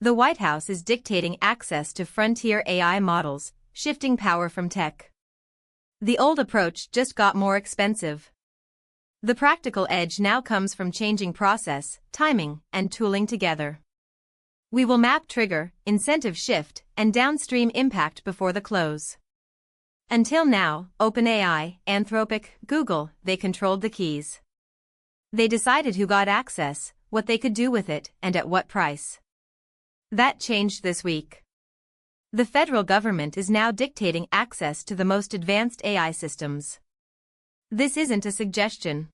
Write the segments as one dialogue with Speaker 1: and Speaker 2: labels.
Speaker 1: The White House is dictating access to frontier AI models, shifting power from tech. The old approach just got more expensive. The practical edge now comes from changing process, timing, and tooling together. We will map trigger, incentive shift, and downstream impact before the close. Until now, OpenAI, Anthropic, Google, they controlled the keys. They decided who got access, what they could do with it, and at what price. That changed this week. The federal government is now dictating access to the most advanced AI systems. This isn't a suggestion.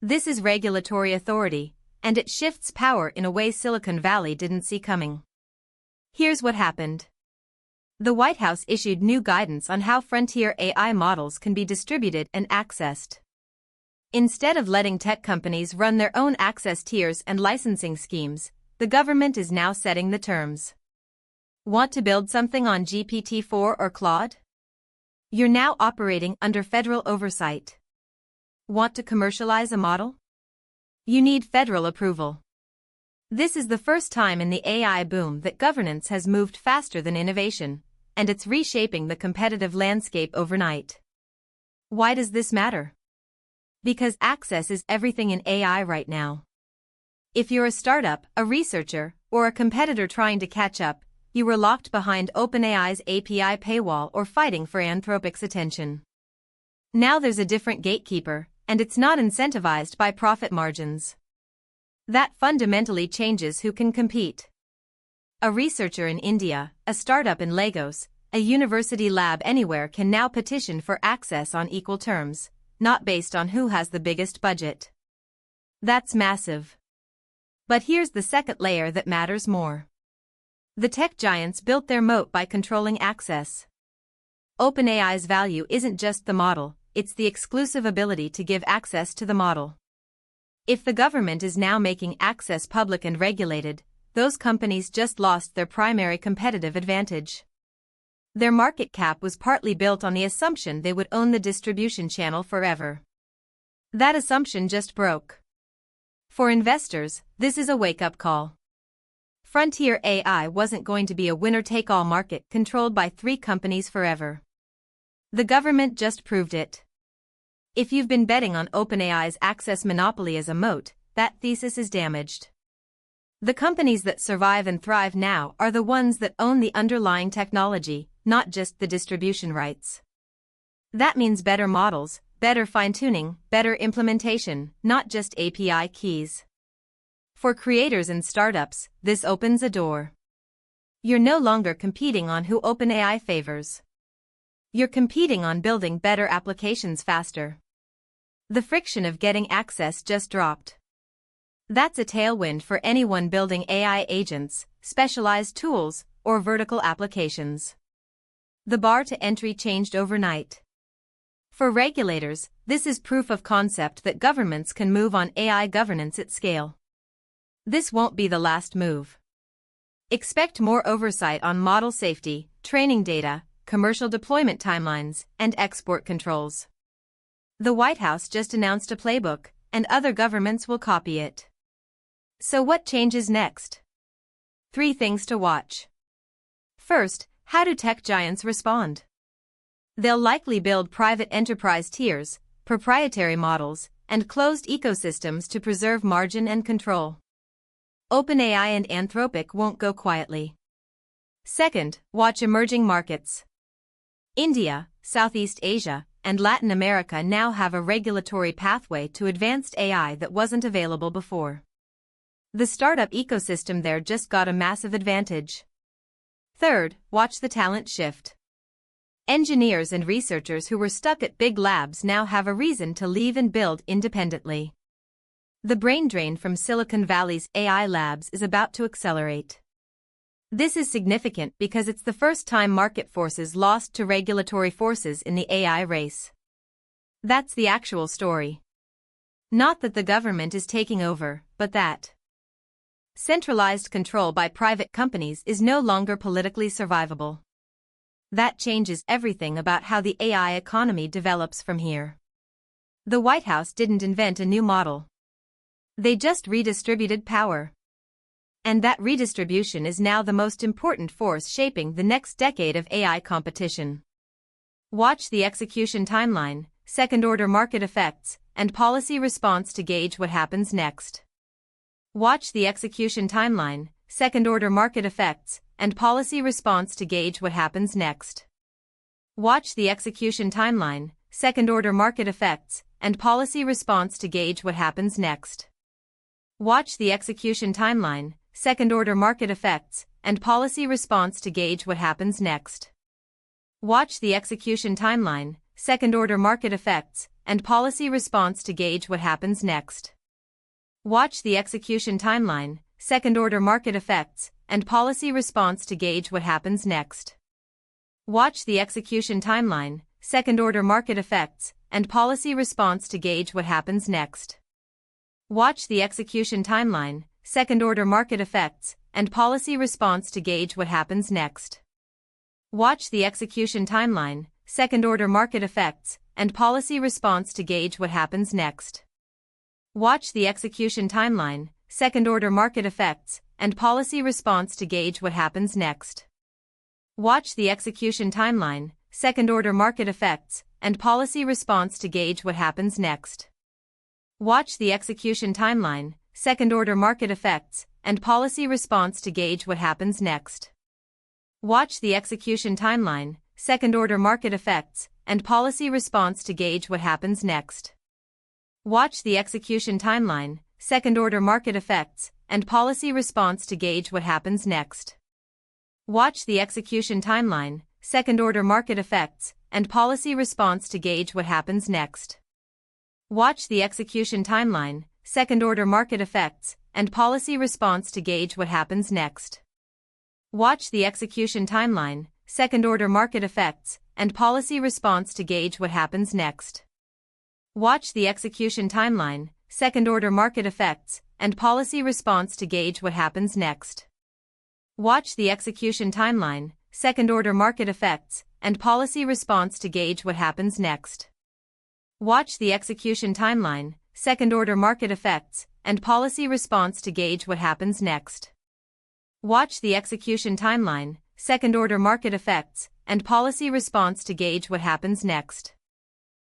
Speaker 1: This is regulatory authority, and it shifts power in a way Silicon Valley didn't see coming. Here's what happened. The White House issued new guidance on how frontier AI models can be distributed and accessed. Instead of letting tech companies run their own access tiers and licensing schemes, the government is now setting the terms. Want to build something on GPT-4 or Claude? You're now operating under federal oversight. Want to commercialize a model? You need federal approval. This is the first time in the AI boom that governance has moved faster than innovation, and it's reshaping the competitive landscape overnight. Why does this matter? Because access is everything in AI right now. If you're a startup, a researcher, or a competitor trying to catch up, you were locked behind OpenAI's API paywall or fighting for Anthropic's attention. Now there's a different gatekeeper, and it's not incentivized by profit margins. That fundamentally changes who can compete. A researcher in India, a startup in Lagos, a university lab anywhere can now petition for access on equal terms, not based on who has the biggest budget. That's massive. But here's the second layer that matters more. The tech giants built their moat by controlling access. OpenAI's value isn't just the model, it's the exclusive ability to give access to the model. If the government is now making access public and regulated, those companies just lost their primary competitive advantage. Their market cap was partly built on the assumption they would own the distribution channel forever. That assumption just broke. For investors, this is a wake-up call. Frontier AI wasn't going to be a winner-take-all market controlled by 3 companies forever. The government just proved it. If you've been betting on OpenAI's access monopoly as a moat, that thesis is damaged. The companies that survive and thrive now are the ones that own the underlying technology, not just the distribution rights. That means better models, better fine-tuning, better implementation, not just API keys. For creators and startups, this opens a door. You're no longer competing on who OpenAI favors. You're competing on building better applications faster. The friction of getting access just dropped. That's a tailwind for anyone building AI agents, specialized tools, or vertical applications. The bar to entry changed overnight. For regulators, this is proof of concept that governments can move on AI governance at scale. This won't be the last move. Expect more oversight on model safety, training data, commercial deployment timelines, and export controls. The White House just announced a playbook, and other governments will copy it. So what changes next? 3 things to watch. First, how do tech giants respond? They'll likely build private enterprise tiers, proprietary models, and closed ecosystems to preserve margin and control. OpenAI and Anthropic won't go quietly. Second, watch emerging markets. India, Southeast Asia, and Latin America now have a regulatory pathway to advanced AI that wasn't available before. The startup ecosystem there just got a massive advantage. Third, watch the talent shift. Engineers and researchers who were stuck at big labs now have a reason to leave and build independently. The brain drain from Silicon Valley's AI labs is about to accelerate. This is significant because it's the first time market forces lost to regulatory forces in the AI race. That's the actual story. Not that the government is taking over, but that centralized control by private companies is no longer politically survivable. That changes everything about how the AI economy develops from here. The White House didn't invent a new model. They just redistributed power. And that redistribution is now the most important force shaping the next decade of AI competition. Watch the execution timeline, second-order market effects, and policy response to gauge what happens next. Watch the execution timeline, second-order market effects, and policy response to gauge what happens next. Watch the execution timeline, second-order market effects, and policy response to gauge what happens next. Watch the execution timeline, second-order market effects, and policy response to gauge what happens next. Watch the execution timeline, second-order market effects, and policy response to gauge what happens next. Watch the execution timeline, second-order market effects, and policy response to gauge what happens next. Watch the execution timeline, second-order market effects, and policy response to gauge what happens next. Watch the execution timeline, second-order market effects, and policy response to gauge what happens next. Watch the execution timeline, second-order market effects, and policy response to gauge what happens next. Watch the execution timeline, second-order market effects, and policy response to gauge what happens next. Watch the execution timeline, second-order market effects, and policy response to gauge what happens next. Watch the execution timeline, second-order market effects, and policy response to gauge what happens next. Watch the execution timeline, second-order market effects, and policy response to gauge what happens next. Watch the execution timeline, second-order market effects, and policy response to gauge what happens next. Watch the execution timeline, second-order market effects, and policy response to gauge what happens next. Watch the execution timeline, second-order market effects, and policy response to gauge what happens next. Watch the execution timeline, second-order market effects, and policy response to gauge what happens next. Watch the execution timeline, second-order market effects, and policy response to gauge what happens next. Watch the execution timeline, second-order market effects, and policy response to gauge what happens next. Watch the execution timeline, second-order market effects, and policy response to gauge what happens next. Watch the execution timeline, second-order market effects, and policy response to gauge what happens next.